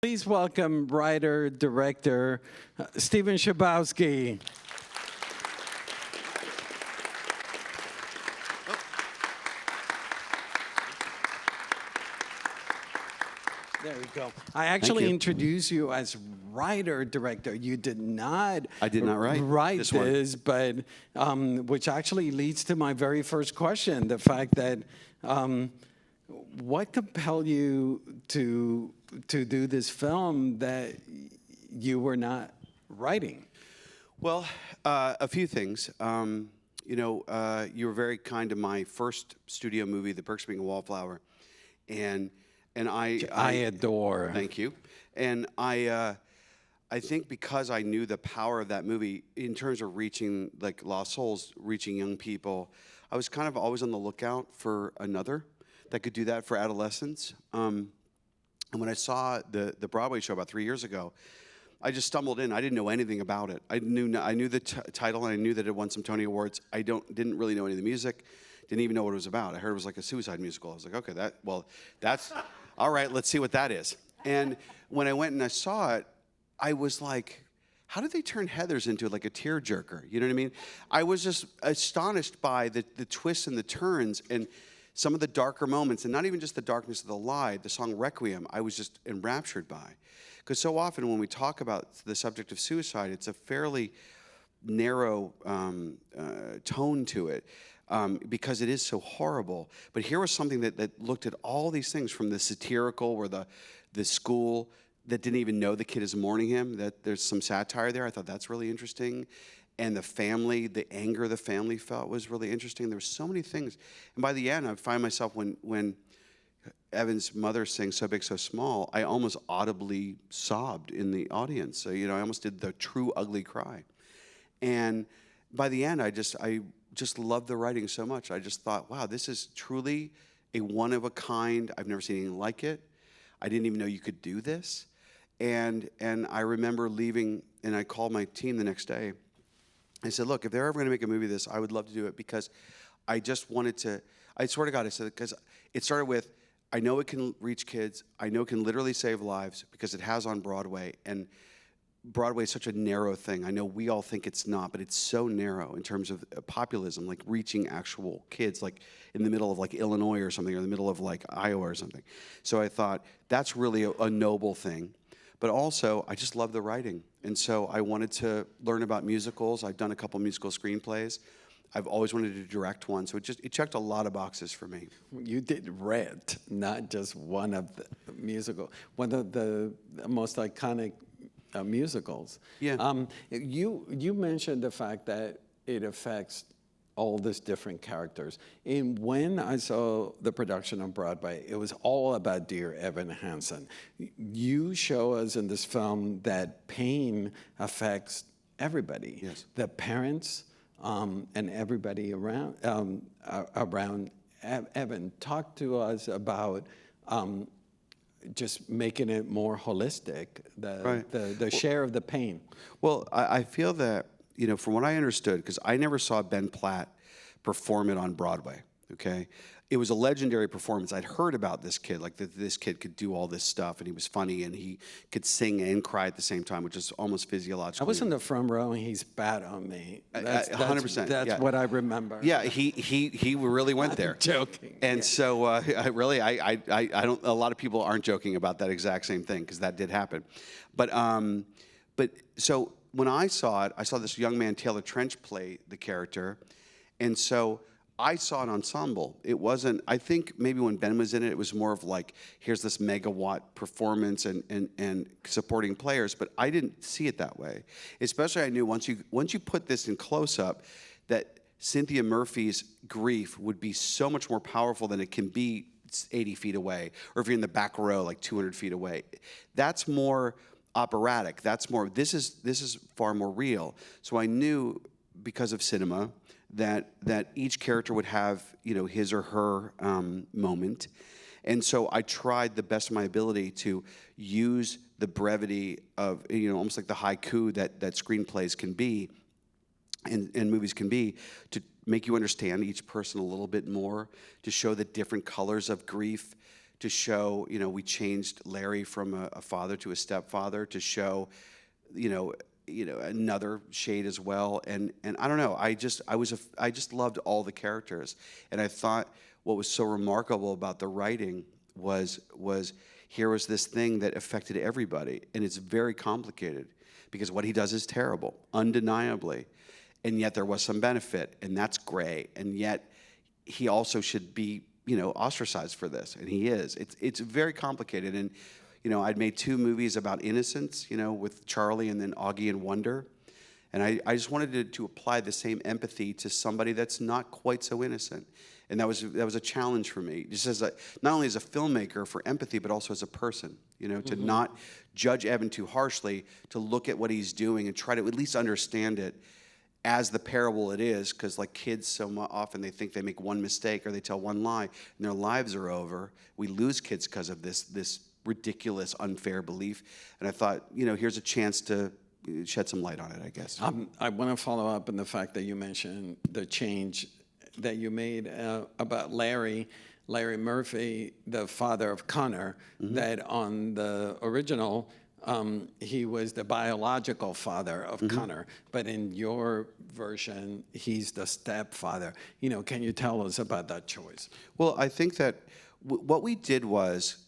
Please welcome writer, director, Stephen Chbosky. There we go. I actually introduced you as writer, director. You did not. I did not write this, but which actually leads to my very first question: the fact that what compelled you to do this film that you were not writing? Well, a few things. You were very kind to my first studio movie, The Perks of Being a Wallflower, and I adore. Thank you. And I think because I knew the power of that movie in terms of reaching like Lost Souls, reaching young people, I was kind of always on the lookout for another that could do that for adolescents. And when I saw the Broadway show about 3 years ago, I just stumbled in. I didn't know anything about it. I knew the title, and I knew that it won some Tony Awards. I didn't really know any of the music. Didn't even know what it was about. I heard it was like a suicide musical. I was like, okay, that's all right. Let's see what that is. And when I went and I saw it, I was like, how did they turn Heathers into like a tearjerker? You know what I mean? I was just astonished by the twists and the turns and some of the darker moments, and not even just the darkness of the lie. The song Requiem, I was just enraptured by. Because so often when we talk about the subject of suicide, it's a fairly narrow tone to it because it is so horrible. But here was something that looked at all these things, from the satirical, where the school that didn't even know the kid is mourning him, that there's some satire there. I thought that's really interesting. And the family, the anger the family felt was really interesting. There were so many things. And by the end, I find myself, when Evan's mother sings So Big, So Small, I almost audibly sobbed in the audience. So, I almost did the true ugly cry. And by the end, I just loved the writing so much. I just thought, wow, this is truly a one-of-a-kind. I've never seen anything like it. I didn't even know you could do this. And I remember leaving, and I called my team the next day. I said, look, if they're ever going to make a movie of this, I would love to do it, because I just wanted to, I swear to God, I said, because it started with, I know it can reach kids. I know it can literally save lives, because it has on Broadway. And Broadway is such a narrow thing. I know we all think it's not, but it's so narrow in terms of populism, like reaching actual kids, like in the middle of like Illinois or something, or in the middle of like Iowa or something. So I thought that's really a noble thing. But also, I just love the writing. And so I wanted to learn about musicals. I've done a couple musical screenplays. I've always wanted to direct one. So it checked a lot of boxes for me. You did Red, not just one of the one of the most iconic musicals. Yeah. You mentioned the fact that it affects all these different characters. And when I saw the production on Broadway, it was all about Dear Evan Hansen. You show us in this film that pain affects everybody. Yes. The parents and everybody around Evan. Talk to us about just making it more holistic, the share of the pain. Well, I feel that, from what I understood, because I never saw Ben Platt perform it on Broadway, okay? It was a legendary performance. I'd heard about this kid, like that this kid could do all this stuff, and he was funny, and he could sing and cry at the same time, which is almost physiological. I was in the front row, and he spat on me. 100%. That's what I remember. Yeah, he really went there. I'm joking. And so I don't. A lot of people aren't joking about that exact same thing, because that did happen. But so when I saw it, I saw this young man, Taylor Trench, play the character, and so I saw an ensemble. It wasn't, I think maybe when Ben was in it, it was more of like, here's this megawatt performance and supporting players, but I didn't see it that way. Especially I knew once you put this in close-up, that Cynthia Murphy's grief would be so much more powerful than it can be 80 feet away, or if you're in the back row, like 200 feet away. That's more operatic. That's more, this is far more real. So I knew, because of cinema, that each character would have, his or her moment. And so I tried the best of my ability to use the brevity of, almost like the haiku that screenplays can be and movies can be, to make you understand each person a little bit more, to show the different colors of grief, to show, we changed Larry from a father to a stepfather to show, another shade as well. And I don't know, I just loved all the characters. And I thought what was so remarkable about the writing was here was this thing that affected everybody, and it's very complicated because what he does is terrible, undeniably, and yet there was some benefit, and that's gray, and yet he also should be, ostracized for this, and he is. It's very complicated, and I'd made 2 movies about innocence, with Charlie and then Augie and Wonder, and I just wanted to apply the same empathy to somebody that's not quite so innocent. And that was a challenge for me, just as not only as a filmmaker for empathy, but also as a person, to not judge Evan too harshly, to look at what he's doing and try to at least understand it as the parable it is, because like kids so often they think they make one mistake or they tell one lie and their lives are over. We lose kids because of this ridiculous, unfair belief. And I thought, here's a chance to shed some light on it, I guess. I want to follow up on the fact that you mentioned the change that you made about Larry Murphy, the father of Connor, that on the original, he was the biological father of Connor, but in your version, he's the stepfather. Can you tell us about that choice? Well, I think that what we did was,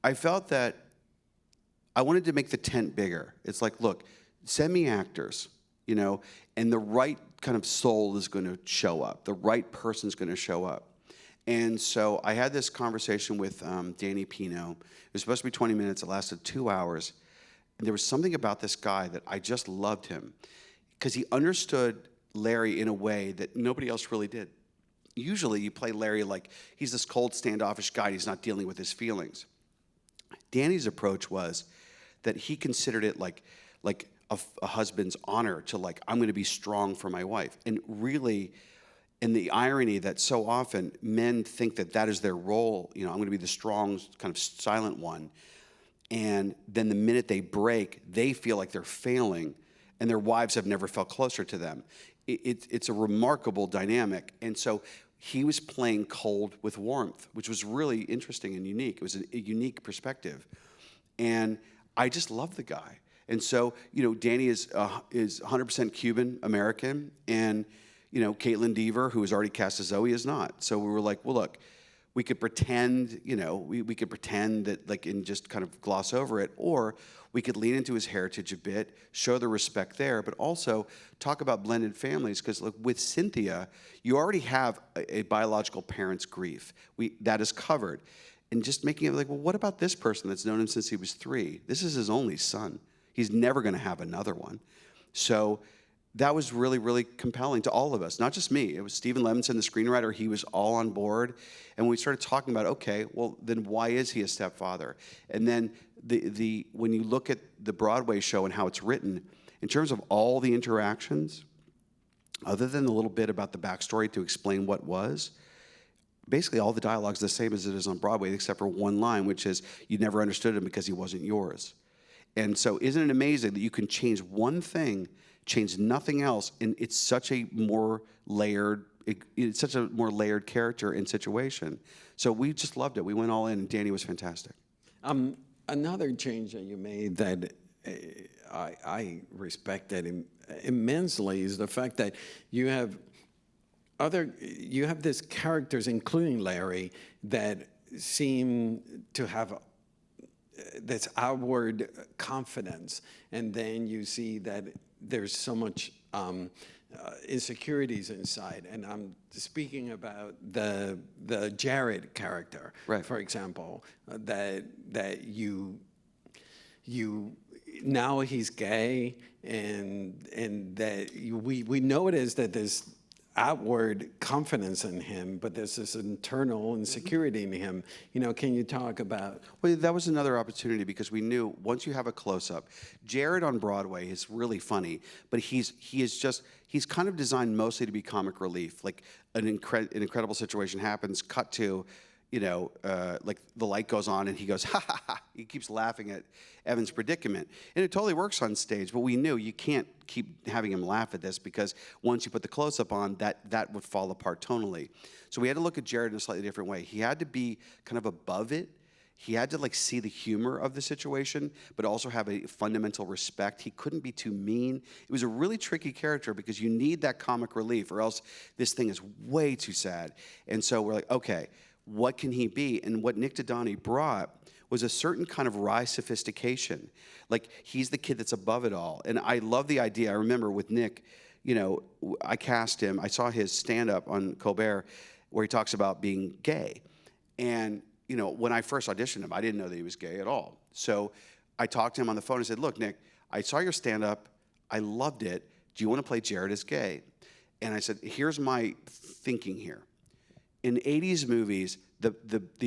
I felt that I wanted to make the tent bigger. It's like, look, send me actors, and the right kind of soul is going to show up. The right person's going to show up. And so I had this conversation with Danny Pino. It was supposed to be 20 minutes. It lasted 2 hours. And there was something about this guy that I just loved him because he understood Larry in a way that nobody else really did. Usually you play Larry like he's this cold, standoffish guy. He's not dealing with his feelings. Danny's approach was that he considered it like a husband's honor to I'm going to be strong for my wife. And really, and the irony that so often men think that is their role, I'm going to be the strong, kind of silent one. And then the minute they break, they feel like they're failing, and their wives have never felt closer to them. It's a remarkable dynamic. And so he was playing cold with warmth, which was really interesting and unique. It was a unique perspective. And I just love the guy. And so, Danny is 100% Cuban American, and Caitlin Dever, who is already cast as Zoe, is not. So we were like, well, look, we could pretend, we could pretend that and just kind of gloss over it, or we could lean into his heritage a bit, show the respect there, but also talk about blended families, because with Cynthia, you already have a biological parent's grief. That is covered. And just making it well, what about this person that's known him since he was 3? This is his only son. He's never going to have another one. So that was really, really compelling to all of us, not just me. It was Stephen Levinson, the screenwriter. He was all on board. And we started talking about, okay, well, then why is he a stepfather? And then when you look at the Broadway show and how it's written, in terms of all the interactions, other than a little bit about the backstory to explain what was, basically all the dialogue's the same as it is on Broadway, except for one line, which is, you never understood him because he wasn't yours. And so isn't it amazing that you can change one thing, change nothing else, and it's such a more layered character and situation. So we just loved it. We went all in, and Danny was fantastic. Another change that you made that I respected immensely is the fact that you have these characters, including Larry, that seem to have this outward confidence, and then you see that there's so much insecurities inside. And I'm speaking about the Jared character, right, for example, that you now he's gay, and that we know it is that there's outward confidence in him, but there's this internal insecurity in him. Can you talk about? Well, that was another opportunity because we knew once you have a close-up, Jared on Broadway is really funny, but he's kind of designed mostly to be comic relief. Like an incredible situation happens, cut to, like the light goes on and he goes, ha ha ha. He keeps laughing at Evan's predicament. And it totally works on stage, but we knew you can't keep having him laugh at this because once you put the close-up on, that would fall apart tonally. So we had to look at Jared in a slightly different way. He had to be kind of above it. He had to like see the humor of the situation, but also have a fundamental respect. He couldn't be too mean. It was a really tricky character because you need that comic relief or else this thing is way too sad. And so we're like, okay, what can he be? And what Nick Dodani brought was a certain kind of wry sophistication. Like he's the kid that's above it all. And I love the idea. I remember with Nick, I cast him. I saw his stand-up on Colbert where he talks about being gay. And when I first auditioned him, I didn't know that he was gay at all. So I talked to him on the phone and said, look, Nick, I saw your stand-up. I loved it. Do you want to play Jared as gay? And I said, here's my thinking here. In 80s movies, the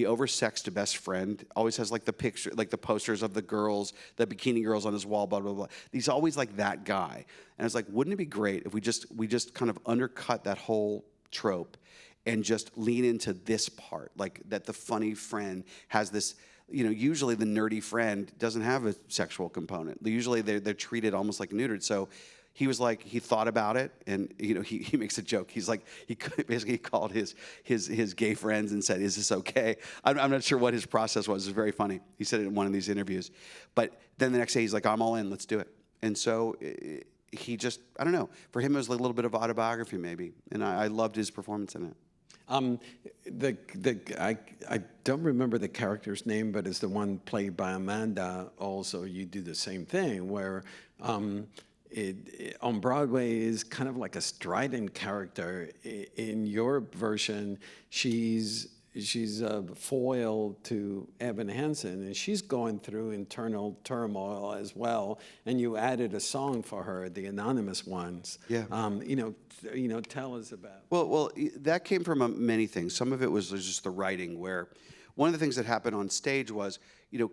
oversexed best friend always has like the picture, like the posters of the girls, the bikini girls on his wall, blah, blah, blah. He's always like that guy. And I was like, wouldn't it be great if we just kind of undercut that whole trope and just lean into this part, like that the funny friend has this, usually the nerdy friend doesn't have a sexual component. Usually they're treated almost like neutered. So he was like, he thought about it, and he makes a joke. He's like, he basically called his gay friends and said, "Is this okay?" I'm not sure what his process was. It was very funny. He said it in one of these interviews. But then the next day he's like, "I'm all in. Let's do it." And so he just, I don't know. For him, it was a little bit of autobiography maybe, and I loved his performance in it. I don't remember the character's name, but it's the one played by Amanda. Also, you do the same thing where it on Broadway is kind of like a strident character. In your version, she's a foil to Evan Hansen, and she's going through internal turmoil as well. And you added a song for her, the Anonymous Ones. Yeah. Tell us about. Well, that came from many things. Some of it was just the writing, where one of the things that happened on stage was,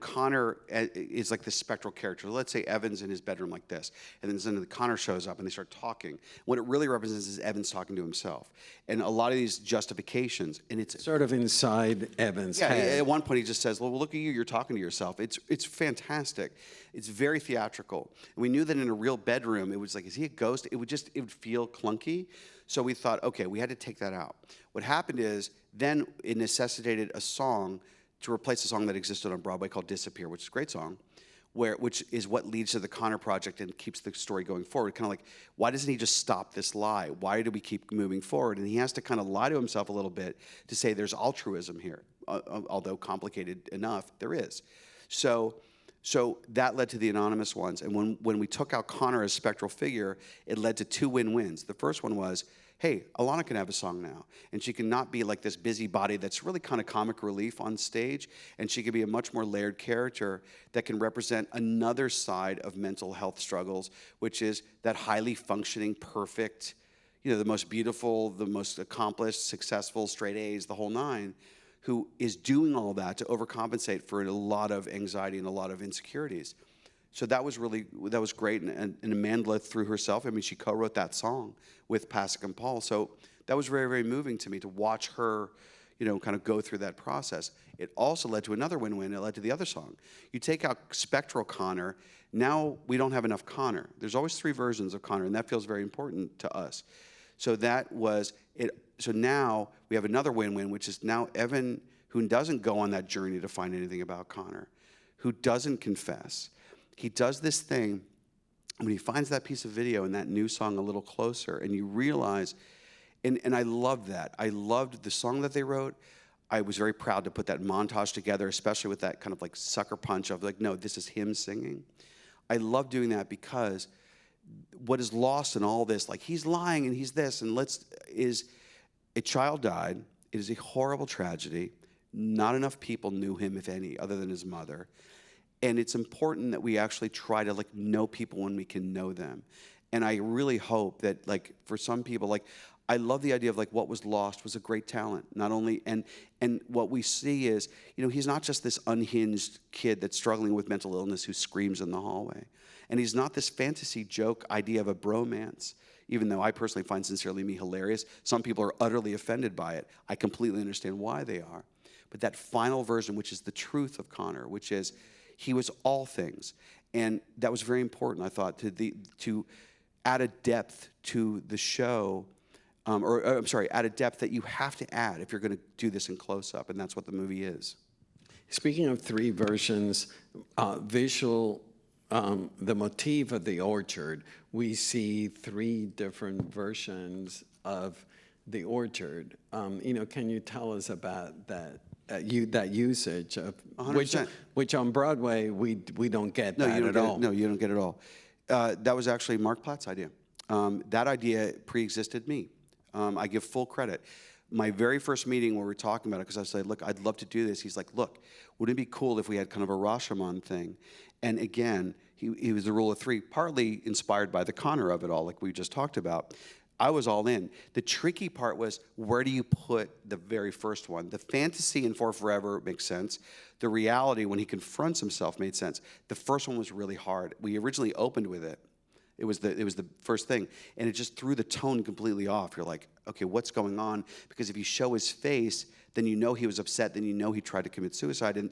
Connor is like this spectral character. Let's say Evan's in his bedroom like this, and then suddenly Connor shows up and they start talking. What it really represents is Evan's talking to himself. And a lot of these justifications, and it's sort of inside Evan's head. At one point he just says, well, look at you, you're talking to yourself. It's fantastic. It's very theatrical. And we knew that in a real bedroom, it was like, is he a ghost? It would feel clunky. So we thought, okay, we had to take that out. What happened is, then it necessitated a song to replace a song that existed on Broadway called Disappear, which is a great song, which is what leads to the Connor project and keeps the story going forward. Kind of like, why doesn't he just stop this lie? Why do we keep moving forward? And he has to kind of lie to himself a little bit to say there's altruism here, although complicated enough, there is. So that led to the Anonymous Ones. And when we took out Connor as spectral figure, it led to two win-wins. The first one was, hey, Alana can have a song now. And she can not be like this busybody that's really kind of comic relief on stage. And she can be a much more layered character that can represent another side of mental health struggles, which is that highly functioning, perfect, the most beautiful, the most accomplished, successful, straight A's, the whole nine, who is doing all that to overcompensate for a lot of anxiety and a lot of insecurities. So that was great, and Amanda through herself, she co-wrote that song with Pasek and Paul. So that was very, very moving to me to watch her, kind of go through that process. It also led to another win-win. It led to the other song. You take out spectral Connor, now we don't have enough Connor. There's always three versions of Connor, and that feels very important to us. So that was it. So now we have another win-win, which is now Evan, who doesn't go on that journey to find anything about Connor, who doesn't confess. He does this thing, when he finds that piece of video and that new song A Little Closer, and you realize, and I loved that. I loved the song that they wrote. I was very proud to put that montage together, especially with that kind of like sucker punch of like, no, this is him singing. I love doing that because what is lost in all this, like he's lying and he's this, and is a child died. It is a horrible tragedy. Not enough people knew him, if any, other than his mother. And it's important that we actually try to like know people when we can know them. And I really hope that like for some people, like I love the idea of like what was lost was a great talent. Not only, and what we see is, he's not just this unhinged kid that's struggling with mental illness who screams in the hallway. And he's not this fantasy joke idea of a bromance, even though I personally find Sincerely Me hilarious. Some people are utterly offended by it. I completely understand why they are. but that final version, which is the truth of Connor, which is he was all things. And that was very important, I thought, to add a depth to the show, add a depth that you have to add if you're going to do this in close-up, and that's what the movie is. Speaking of three versions, visual, the motif of the orchard, we see three different versions of the orchard. Can you tell us about that? That usage of 100%. which on Broadway we don't get that at all. No, you don't get it at all. That was actually Mark Platt's idea. That idea pre-existed me. I give full credit. My very first meeting where we were talking about it, because I said, look, I'd love to do this. He's like, look, wouldn't it be cool if we had kind of a Rashomon thing? And again, he was the rule of three, partly inspired by the Connor of it all, like we just talked about. I was all in. The tricky part was, where do you put the very first one? The fantasy in For Forever makes sense. The reality, when he confronts himself, made sense. The first one was really hard. We originally opened with it. It was the first thing, and it just threw the tone completely off. You're like, okay, what's going on? Because if you show his face, then you know he was upset, then you know he tried to commit suicide, and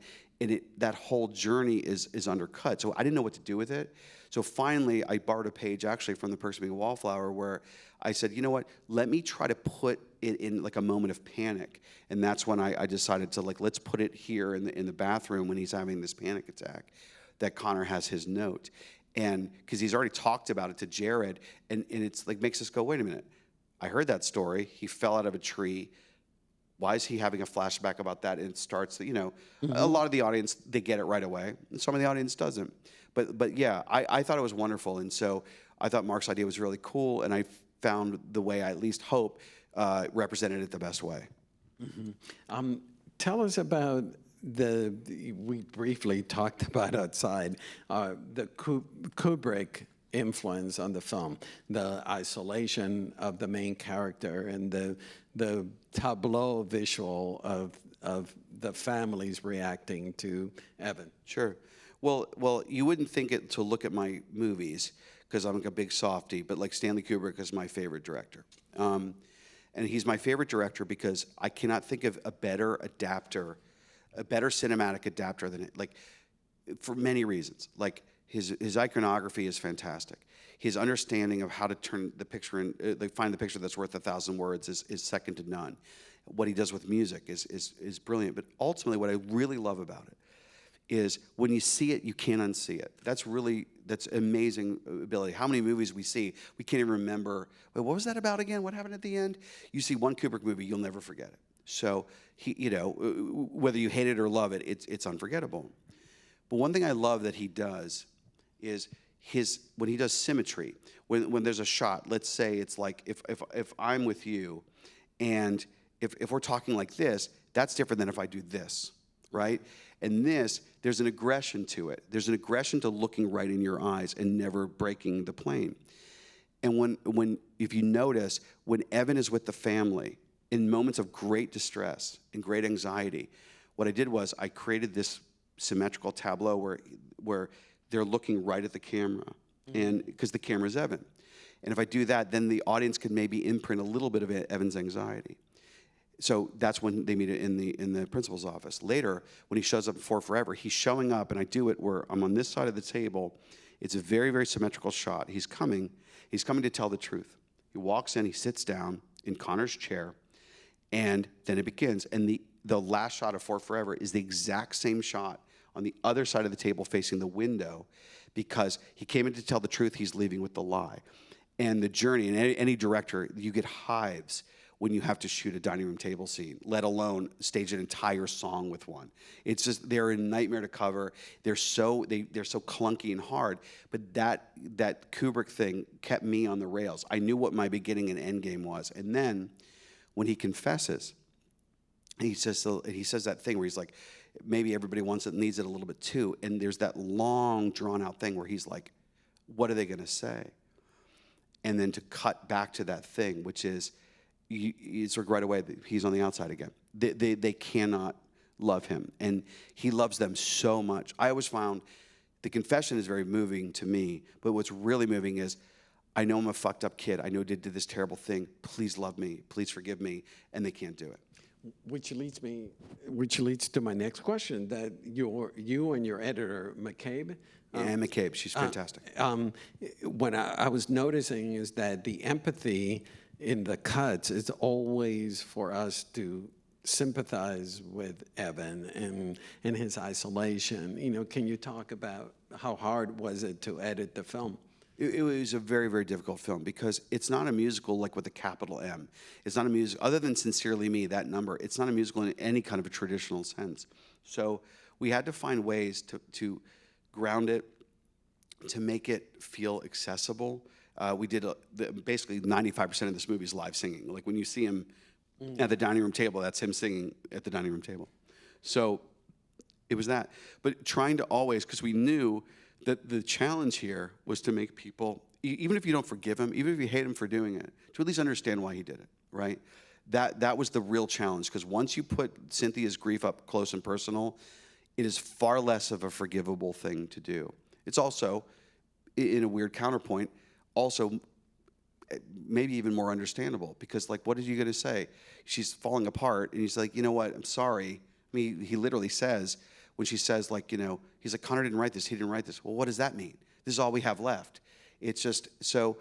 that whole journey is undercut. So I didn't know what to do with it. So finally, I borrowed a page actually from The Perks of Being a Wallflower, where I said, you know what, let me try to put it in like a moment of panic. And that's when I decided to, like, let's put it here in the bathroom when he's having this panic attack, that Connor has his note. And because he's already talked about it to Jared, and it's like makes us go, wait a minute, I heard that story. He fell out of a tree. Why is he having a flashback about that? And it starts, a lot of the audience, they get it right away, and some of the audience doesn't. But yeah, I thought it was wonderful, and so I thought Mark's idea was really cool, and I found the way I at least hope represented it the best way. Mm-hmm. Tell us about we briefly talked about outside, the Kubrick influence on the film, the isolation of the main character and the tableau visual of the families reacting to Evan. Sure. Well, you wouldn't think it to look at my movies, because I'm like a big softie, but like Stanley Kubrick is my favorite director. And he's my favorite director because I cannot think of a better adapter, a better cinematic adapter than it, like, for many reasons. Like, his iconography is fantastic. His understanding of how to turn the picture in, find the picture that's worth 1,000 words is second to none. What he does with music is brilliant. But ultimately, what I really love about it is when you see it, you can't unsee it. That's amazing ability. How many movies we see, we can't even remember, wait, what was that about again? What happened at the end? You see one Kubrick movie, you'll never forget it. So, whether you hate it or love it, it's unforgettable. But one thing I love that he does is when he does symmetry, when there's a shot, let's say it's like if I'm with you, and if we're talking like this, that's different than if I do this, right? And there's an aggression to it. There's an aggression to looking right in your eyes and never breaking the plane. And if you notice, when Evan is with the family, in moments of great distress and great anxiety, what I did was I created this symmetrical tableau where they're looking right at the camera, and because the camera is Evan. And if I do that, then the audience could maybe imprint a little bit of Evan's anxiety. So that's when they meet in the principal's office. Later, when he shows up for Forever, he's showing up, and I do it where I'm on this side of the table. It's a very, very symmetrical shot. He's coming to tell the truth. He walks in, he sits down in Connor's chair, and then it begins. And the last shot of For Forever is the exact same shot on the other side of the table facing the window, because he came in to tell the truth, he's leaving with the lie. And the journey, and any director, you get hives when you have to shoot a dining room table scene, let alone stage an entire song with one. It's just, they're a nightmare to cover. They're so clunky and hard, but that Kubrick thing kept me on the rails. I knew what my beginning and end game was. And then when he confesses, he says that thing where he's like, maybe everybody wants it and needs it a little bit too. And there's that long, drawn-out thing where he's like, what are they going to say? And then to cut back to that thing, which is, it's right away that he's on the outside again. They cannot love him. And he loves them so much. I always found the confession is very moving to me, but what's really moving is, I know I'm a fucked up kid. I know I did this terrible thing. Please love me. Please forgive me. And they can't do it. Which leads to my next question, that you and your editor, McCabe. And McCabe, she's fantastic. What I was noticing is that the empathy in the cuts is always for us to sympathize with Evan and his isolation. Can you talk about how hard was it to edit the film? It was a very, very difficult film because it's not a musical like with a capital M. It's not a musical, other than Sincerely Me, that number, it's not a musical in any kind of a traditional sense. So we had to find ways to ground it, to make it feel accessible. We did basically 95% of this movie is live singing. Like when you see him at the dining room table, that's him singing at the dining room table. So it was that. But trying to always, because we knew that the challenge here was to make people, even if you don't forgive him, even if you hate him for doing it, to at least understand why he did it, right? That was the real challenge, because once you put Cynthia's grief up close and personal, it is far less of a forgivable thing to do. It's also, in a weird counterpoint, also maybe even more understandable, because like, what are you going to say? She's falling apart, and he's like, you know what, I'm sorry. I mean, he literally says, when she says, like, he's like, Connor didn't write this, he didn't write this. Well, what does that mean? This is all we have left. It's just, so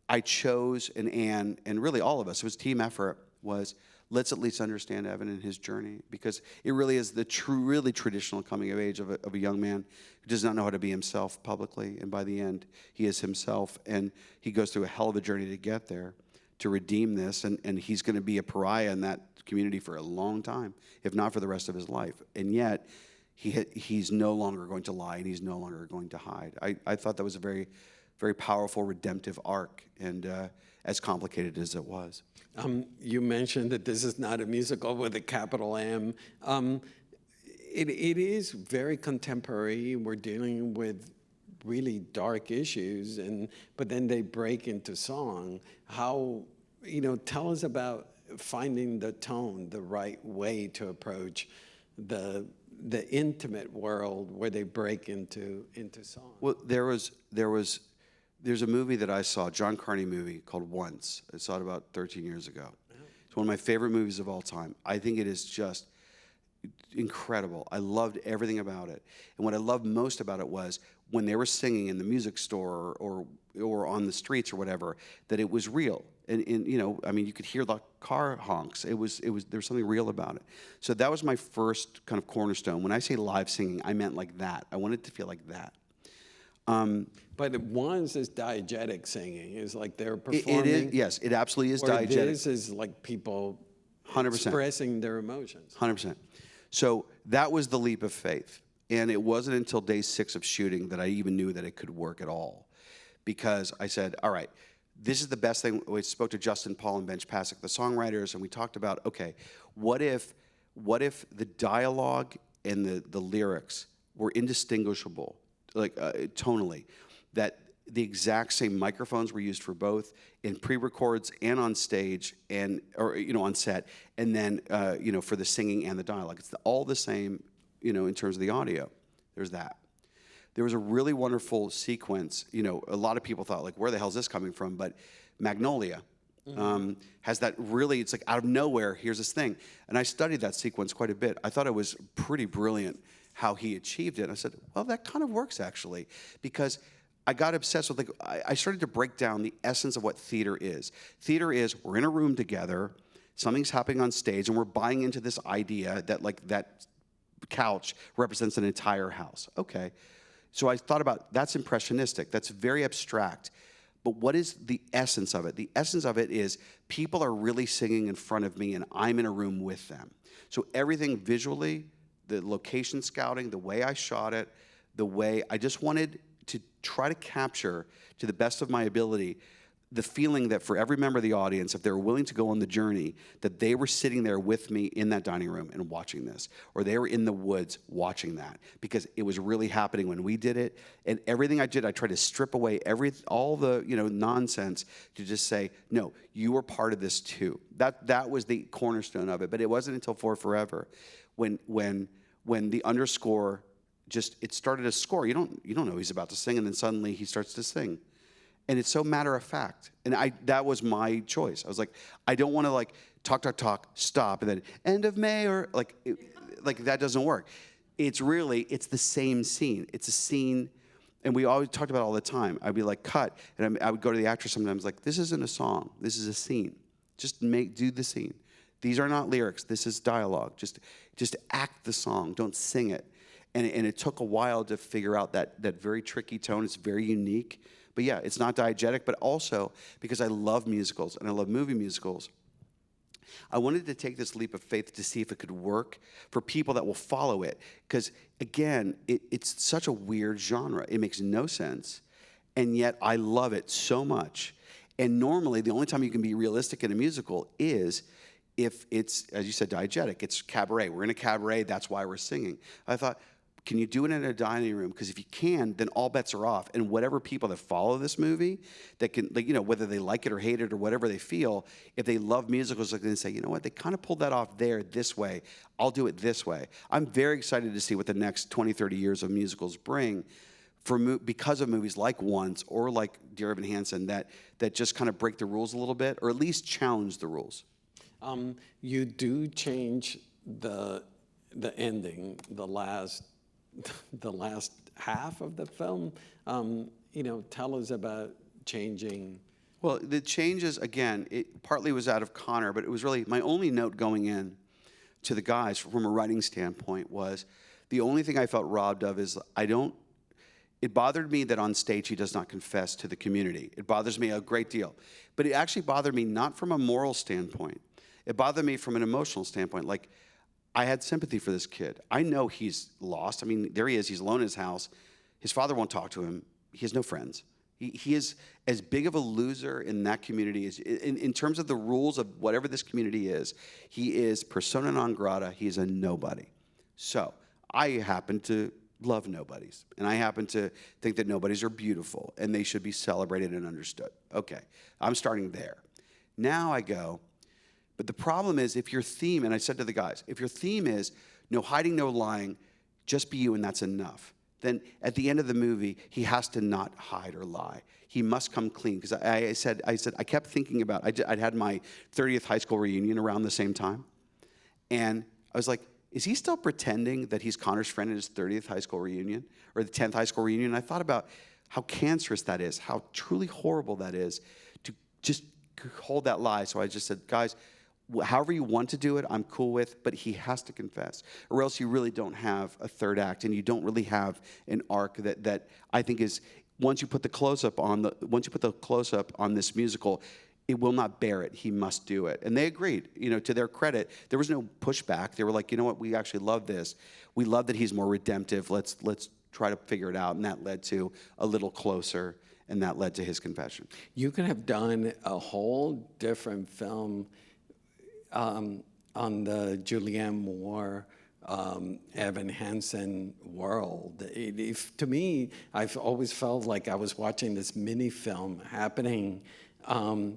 I chose, and Anne, and really all of us, it was a team effort, was let's at least understand Evan and his journey, because it really is the really traditional coming of age of a young man who does not know how to be himself publicly, and by the end, he is himself, and he goes through a hell of a journey to get there, to redeem this, and he's going to be a pariah in that community for a long time, if not for the rest of his life, and yet, he's no longer going to lie, and he's no longer going to hide. I thought that was a very, very powerful redemptive arc, and as complicated as it was. You mentioned that this is not a musical with a capital M. It is very contemporary. We're dealing with really dark issues, but then they break into song. Tell us about finding the tone, the right way to approach the intimate world where they break into song. Well, there's a movie that I saw, a John Carney movie called Once. I saw it about 13 years ago. It's one of my favorite movies of all time. I think it is just incredible. I loved everything about it. And what I loved most about it was when they were singing in the music store or on the streets or whatever, that it was real. And I mean, you could hear the car honks. There was something real about it. So that was my first kind of cornerstone. When I say live singing, I meant like that. I wanted it to feel like that. But one's is diegetic singing. It's like they're performing. Yes, it absolutely is diegetic. This is like people 100%. Expressing their emotions. 100%. So that was the leap of faith. And it wasn't until day 6 of shooting that I even knew that it could work at all. Because I said, all right, this is the best thing. We spoke to Justin, Paul, and Benj Pasek, the songwriters, and we talked about, okay, what if the dialogue and the lyrics were indistinguishable, like tonally, that the exact same microphones were used for both in pre-records and on stage or on set, and then for the singing and the dialogue. It's all the same, in terms of the audio. There's that. There was a really wonderful sequence. A lot of people thought, like, where the hell is this coming from? But Magnolia has that really, it's like out of nowhere, here's this thing. And I studied that sequence quite a bit. I thought it was pretty brilliant how he achieved it. And I said, well, that kind of works, actually, because I got obsessed with, I started to break down the essence of what theater is. Theater is, we're in a room together, something's happening on stage, and we're buying into this idea that, like, that couch represents an entire house. Okay. So I thought about, that's impressionistic, that's very abstract, but what is the essence of it? The essence of it is people are really singing in front of me and I'm in a room with them. So everything visually, the location scouting, the way I shot it, the way I just wanted to try to capture, to the best of my ability, the feeling that for every member of the audience, if they were willing to go on the journey, that they were sitting there with me in that dining room and watching this, or they were in the woods watching that, because it was really happening when we did it. And everything I did, I tried to strip away all the nonsense to just say, no, you were part of this too. That was the cornerstone of it. But it wasn't until For Forever, when the underscore it started a score. You don't know he's about to sing, and then suddenly he starts to sing. And it's so matter of fact. And that was my choice. I was like, I don't want to like talk, stop, and then end of May, or like that doesn't work. It's the same scene. It's a scene, and we always talked about it all the time. I'd be like, cut, and I would go to the actor sometimes like, this isn't a song. This is a scene. Just do the scene. These are not lyrics. This is dialogue. Just act the song. Don't sing it. And it took a while to figure out that very tricky tone. It's very unique. But yeah, it's not diegetic, but also because I love musicals and I love movie musicals, I wanted to take this leap of faith to see if it could work for people that will follow it. Because again, it's such a weird genre. It makes no sense. And yet I love it so much. And normally the only time you can be realistic in a musical is if it's, as you said, diegetic. It's cabaret. We're in a cabaret. That's why we're singing. I thought, can you do it in a dining room? Because if you can, then all bets are off. And whatever people that follow this movie, that can, like, you know, whether they like it or hate it or whatever they feel, if they love musicals, they can say, you know what, they kind of pulled that off there this way. I'll do it this way. I'm very excited to see what the next 20, 30 years of musicals bring because of movies like Once or like Dear Evan Hansen that just kind of break the rules a little bit, or at least challenge the rules. You do change the ending, the last half of the film. You know, tell us about changing. Well, the changes, again, it partly was out of Connor, but it was really my only note going in to the guys from a writing standpoint was the only thing I felt robbed of is it bothered me that on stage he does not confess to the community. It bothers me a great deal. But it actually bothered me not from a moral standpoint. It bothered me from an emotional standpoint. Like, I had sympathy for this kid. I know he's lost. I mean, there he is. He's alone in his house. His father won't talk to him. He has no friends. He is as big of a loser in that community as in terms of the rules of whatever this community is. He is persona non grata. He is a nobody. So I happen to love nobodies. And I happen to think that nobodies are beautiful and they should be celebrated and understood. Okay, I'm starting there. Now I go, but the problem is if your theme, and I said to the guys, if your theme is no hiding, no lying, just be you and that's enough, then at the end of the movie, he has to not hide or lie. He must come clean. Because I kept thinking about, I'd had my 30th high school reunion around the same time. And I was like, is he still pretending that he's Connor's friend at his 30th high school reunion or the 10th high school reunion? And I thought about how cancerous that is, how truly horrible that is to just hold that lie. So I just said, guys, however you want to do it, I'm cool with, but he has to confess, or else you really don't have a third act, and you don't really have an arc that I think is once you put the close-up on this musical, it will not bear it. He must do it, and they agreed. You know, to their credit, there was no pushback. They were like, you know what, we actually love this. We love that he's more redemptive. Let's try to figure it out, and that led to A Little Closer, and that led to his confession. You could have done a whole different film on the Julianne Moore, Evan Hansen world. To me, I've always felt like I was watching this mini film happening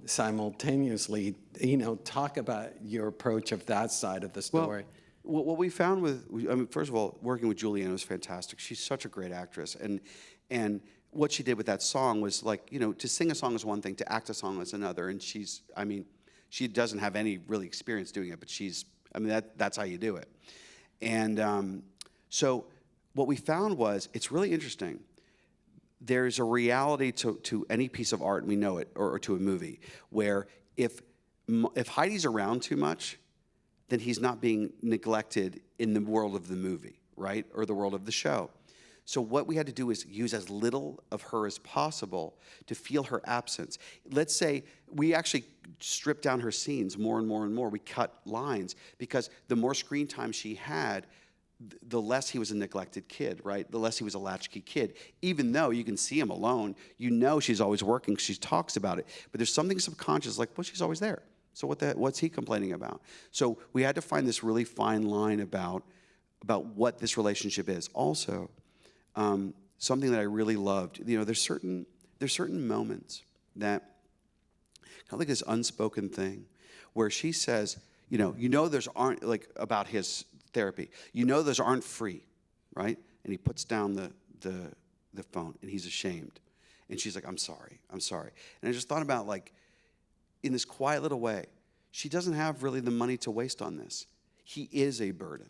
simultaneously. You know, talk about your approach of that side of the story. Well, what we found first of all, working with Julianne was fantastic. She's such a great actress, and what she did with that song was like, you know, to sing a song is one thing, to act a song is another, and she doesn't have any really experience doing it, but that's how you do it. And so what we found was, it's really interesting. There's a reality to any piece of art, and we know it, or to a movie, where if Heidi's around too much, then he's not being neglected in the world of the movie, right? Or the world of the show. So what we had to do is use as little of her as possible to feel her absence. Let's say we actually stripped down her scenes more and more and more. We cut lines because the more screen time she had, the less he was a neglected kid, right? The less he was a latchkey kid. Even though you can see him alone, you know she's always working, she talks about it. But there's something subconscious like, well, she's always there. So what's he complaining about? So we had to find this really fine line about what this relationship is. Also, something that I really loved, you know, there's certain moments that kind of like this unspoken thing where she says, you know, those aren't, like, about his therapy, you know, those aren't free, right? And he puts down the phone and he's ashamed. And she's like, I'm sorry. And I just thought about, like, in this quiet little way, she doesn't have really the money to waste on this. He is a burden.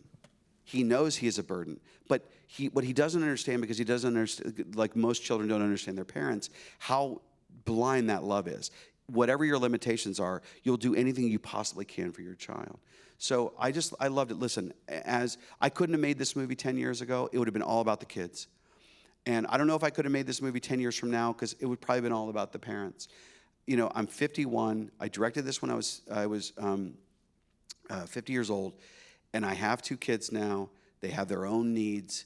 He knows he is a burden. But what he doesn't understand, because he doesn't understand, like most children don't understand their parents, how blind that love is. Whatever your limitations are, you'll do anything you possibly can for your child. So I loved it. Listen, as I couldn't have made this movie 10 years ago, it would have been all about the kids. And I don't know if I could have made this movie 10 years from now, because it would probably have been all about the parents. You know, I'm 51. I directed this when I was 50 years old, and I have 2 kids now. They have their own needs,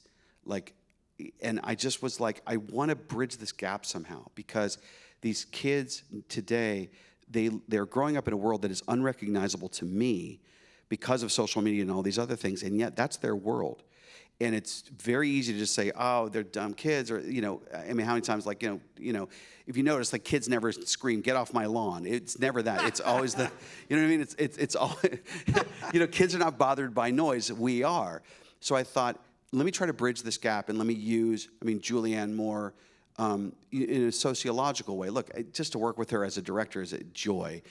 and I just was like, I want to bridge this gap somehow, because these kids today, they're growing up in a world that is unrecognizable to me because of social media and all these other things, and yet that's their world. And it's very easy to just say, oh, they're dumb kids, or, you know, I mean, how many times, like, you know, if you notice, like, kids never scream, get off my lawn. It's never that. It's always the, you know what I mean? It's all, you know, kids are not bothered by noise. We are. So I thought, let me try to bridge this gap, and let me use, Julianne Moore in a sociological way. Look, just to work with her as a director is a joy.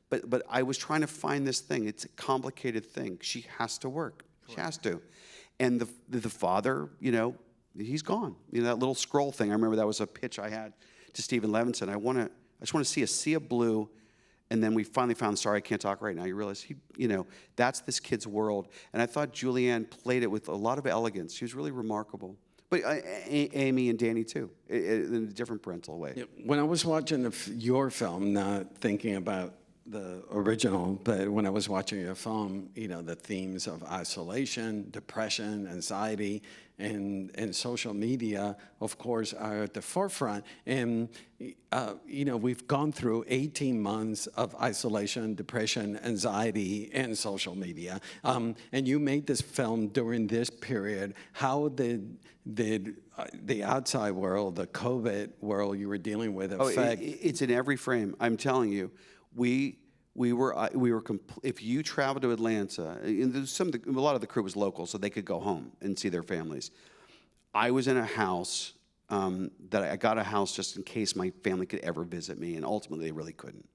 But I was trying to find this thing. It's a complicated thing. She has to work. She has to. And the father, you know, he's gone. You know, that little scroll thing, I remember that was a pitch I had to Stephen Levinson. I just want to see a sea of blue. And then we finally found, sorry, I can't talk right now. You realize, you know, that's this kid's world. And I thought Julianne played it with a lot of elegance. She was really remarkable. But Amy and Danny, too, in a different parental way. Yeah, when I was watching your film, not thinking about the original, but when I was watching your film, you know, the themes of isolation, depression, anxiety, and social media, of course, are at the forefront. And, you know, we've gone through 18 months of isolation, depression, anxiety, and social media. And you made this film during this period. How did the outside world, the COVID world you were dealing with affect? It's in every frame. I'm telling you. We were if you traveled to Atlanta, and a lot of the crew was local, so they could go home and see their families. I was in a house that I got a house just in case my family could ever visit me, and ultimately they really couldn't.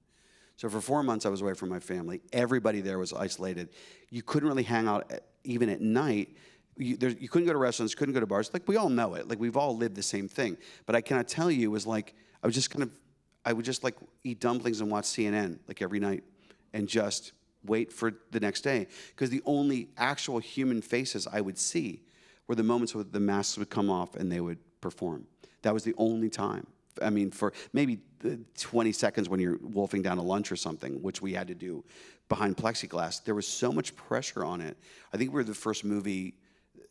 So for 4 months I was away from my family. Everybody there was isolated. You couldn't really hang out even at night. You couldn't go to restaurants, couldn't go to bars. Like, we all know it. Like, we've all lived the same thing. But I cannot tell you, it was like I would just, like, eat dumplings and watch CNN, like, every night, and just wait for the next day. Because the only actual human faces I would see were the moments where the masks would come off and they would perform. That was the only time. I mean, for maybe 20 seconds when you're wolfing down a lunch or something, which we had to do behind plexiglass, there was so much pressure on it. I think we were the first movie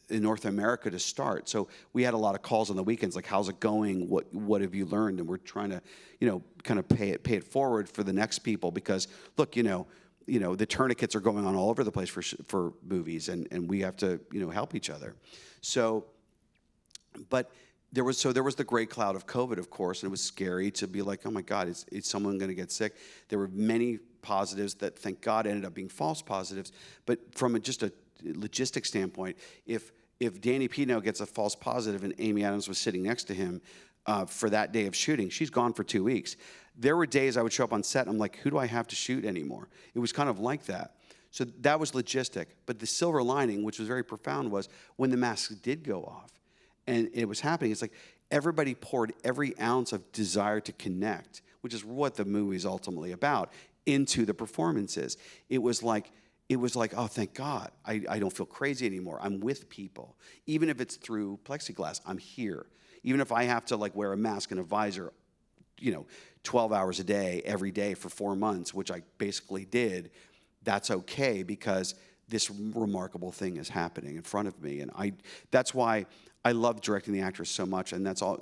in North America to start. So we had a lot of calls on the weekends, like, how's it going? What have you learned? And we're trying to, you know, kind of pay it forward for the next people, because, look, you know, the tourniquets are going on all over the place for movies, and we have to, you know, help each other. So, but there was the gray cloud of COVID, of course, and it was scary to be like, oh my God, is someone going to get sick? There were many positives that, thank God, ended up being false positives. But from just a logistic standpoint, if Danny Pino gets a false positive and Amy Adams was sitting next to him for that day of shooting, she's gone for 2 weeks. There were days I would show up on set and I'm like, who do I have to shoot anymore? It was kind of like that. So that was logistic. But the silver lining, which was very profound, was when the masks did go off and it was happening, it's like everybody poured every ounce of desire to connect, which is what the movie is ultimately about, into the performances. It was like, oh, thank God, I don't feel crazy anymore. I'm with people. Even if it's through plexiglass, I'm here. Even if I have to, like, wear a mask and a visor, you know, 12 hours a day, every day for 4 months, which I basically did, that's okay, because this remarkable thing is happening in front of me. And that's why I love directing the actors so much. And that's all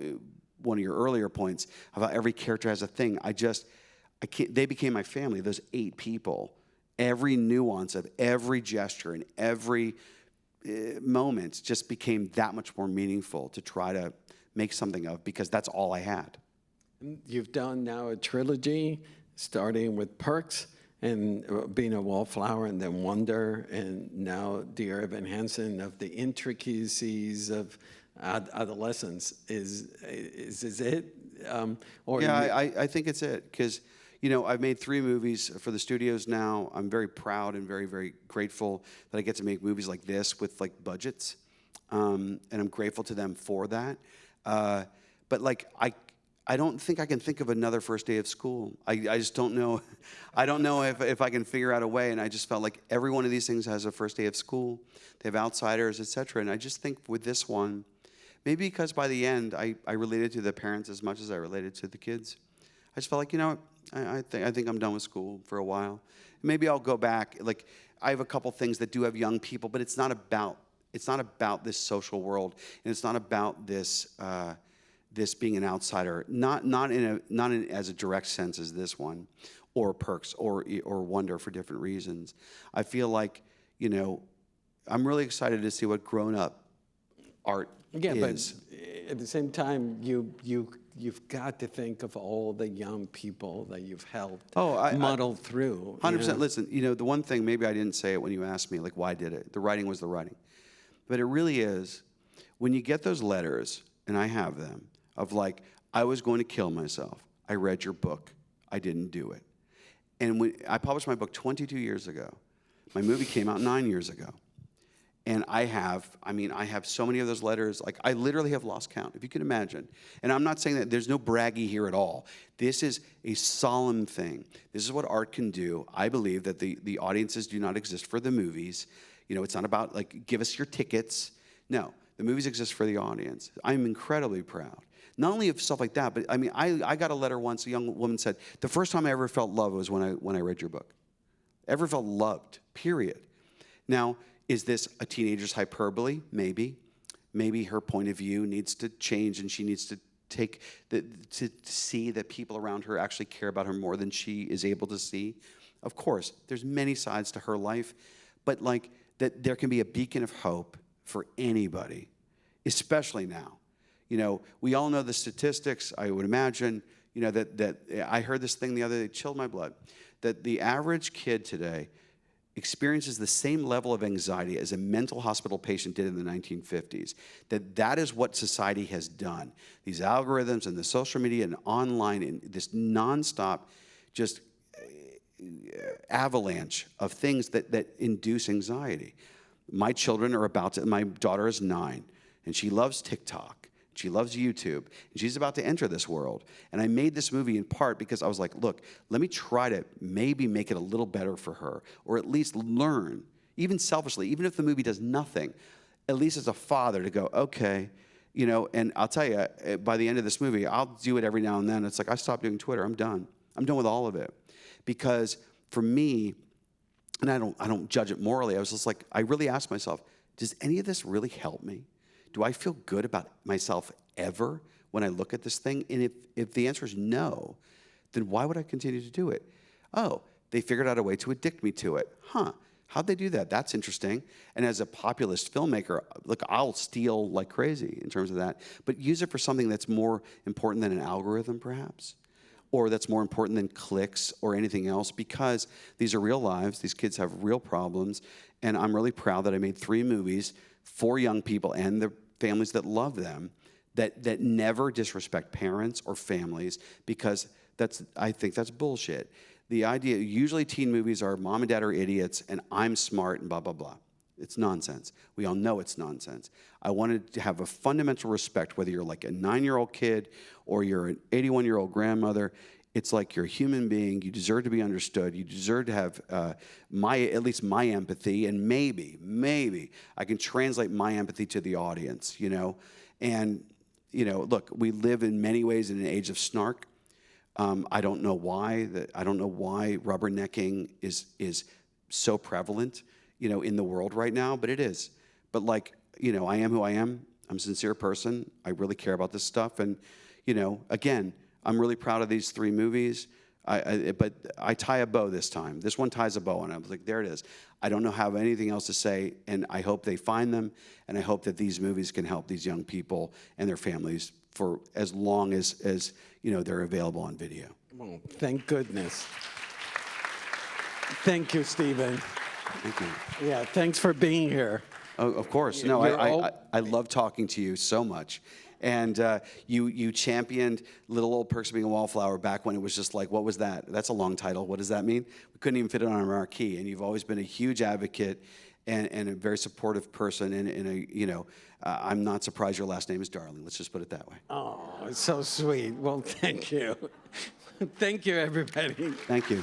one of your earlier points about every character has a thing. They became my family, those 8 people. Every nuance of every gesture and every moment just became that much more meaningful to try to make something of, because that's all I had. You've done now a trilogy, starting with Perks and being a wallflower, and then Wonder, and now Dear Evan Hansen, of the intricacies of adolescence. Is it Or Yeah, I think it's it, because, you know, I've made 3 movies for the studios now. I'm very proud and very, very grateful that I get to make movies like this with like budgets, and I'm grateful to them for that. But like I don't think I can think of another first day of school. I just don't know. I don't know if I can figure out a way. And I just felt like every one of these things has a first day of school. They have outsiders, etc. And I just think with this one, maybe because by the end I related to the parents as much as I related to the kids. I just felt like, you know what, I think I'm done with school for a while. Maybe I'll go back. Like, I have a couple things that do have young people, but it's not about this social world, and it's not about this this being an outsider. Not in as a direct sense as this one, or Perks, or Wonder, for different reasons. I feel like, you know, I'm really excited to see what grown-up art is. But at the same time, you've got to think of all the young people that you've helped muddle through. 100%. Listen, you know, the one thing, maybe I didn't say it when you asked me, like, why did it? The writing was the writing. But it really is, when you get those letters, and I have them, of like, I was going to kill myself. I read your book. I didn't do it. And when I published my book 22 years ago, my movie came out 9 years ago. And I have so many of those letters. Like, I literally have lost count, if you can imagine. And I'm not saying that there's no braggy here at all. This is a solemn thing. This is what art can do. I believe that the audiences do not exist for the movies. You know, it's not about, like, give us your tickets. No, the movies exist for the audience. I'm incredibly proud. Not only of stuff like that, but I mean, I got a letter once. A young woman said, the first time I ever felt love was when I read your book. Ever felt loved, period. Now, is this a teenager's hyperbole? Maybe. Maybe her point of view needs to change, and she needs to to see that people around her actually care about her more than she is able to see. Of course, there's many sides to her life, but like, that there can be a beacon of hope for anybody, especially now. You know, we all know the statistics, I would imagine, you know, that I heard this thing the other day, it chilled my blood, that the average kid today experiences the same level of anxiety as a mental hospital patient did in the 1950s. That is what society has done. These algorithms and the social media and online and this nonstop just avalanche of things that induce anxiety. My children are my daughter is 9, and she loves TikTok. She loves YouTube, and she's about to enter this world. And I made this movie in part because I was like, look, let me try to maybe make it a little better for her, or at least learn, even selfishly, even if the movie does nothing, at least as a father to go, okay, you know, and I'll tell you, by the end of this movie, I'll do it every now and then. It's like, I stopped doing Twitter. I'm done. I'm done with all of it. Because for me, and I don't judge it morally, I was just like, I really asked myself, does any of this really help me? Do I feel good about myself ever when I look at this thing? And if the answer is no, then why would I continue to do it? Oh, they figured out a way to addict me to it. Huh, how'd they do that? That's interesting. And as a populist filmmaker, look, I'll steal like crazy in terms of that, but use it for something that's more important than an algorithm, perhaps, or that's more important than clicks or anything else, because these are real lives. These kids have real problems, and I'm really proud that I made 3 movies for young people and the families that love them, that never disrespect parents or families, because I think that's bullshit. The idea, usually teen movies are mom and dad are idiots and I'm smart and blah, blah, blah. It's nonsense. We all know it's nonsense. I wanted to have a fundamental respect, whether you're like a 9-year-old kid or you're an 81-year-old grandmother. It's like you're a human being. You deserve to be understood. You deserve to have at least my empathy, and maybe I can translate my empathy to the audience, you know? And, you know, look, we live in many ways in an age of snark. I don't know why rubbernecking is so prevalent, you know, in the world right now, but it is. But like, you know, I am who I am. I'm a sincere person. I really care about this stuff. And, you know, again, I'm really proud of these 3 movies, but I tie a bow this time. This one ties a bow, and I was like, there it is. I don't have anything else to say, and I hope they find them, and I hope that these movies can help these young people and their families for as long as you know, they're available on video. Well, thank goodness. Thank you, Stephen. Thank you. Yeah, thanks for being here. Oh, of course. No, I love talking to you so much. And you championed Little Old Perks of Being a Wallflower back when it was just like, what was that? That's a long title. What does that mean? We couldn't even fit it on our marquee. And you've always been a huge advocate and a very supportive person. And I'm not surprised your last name is Darling. Let's just put it that way. Oh, it's so sweet. Well, thank you. Thank you, everybody. Thank you.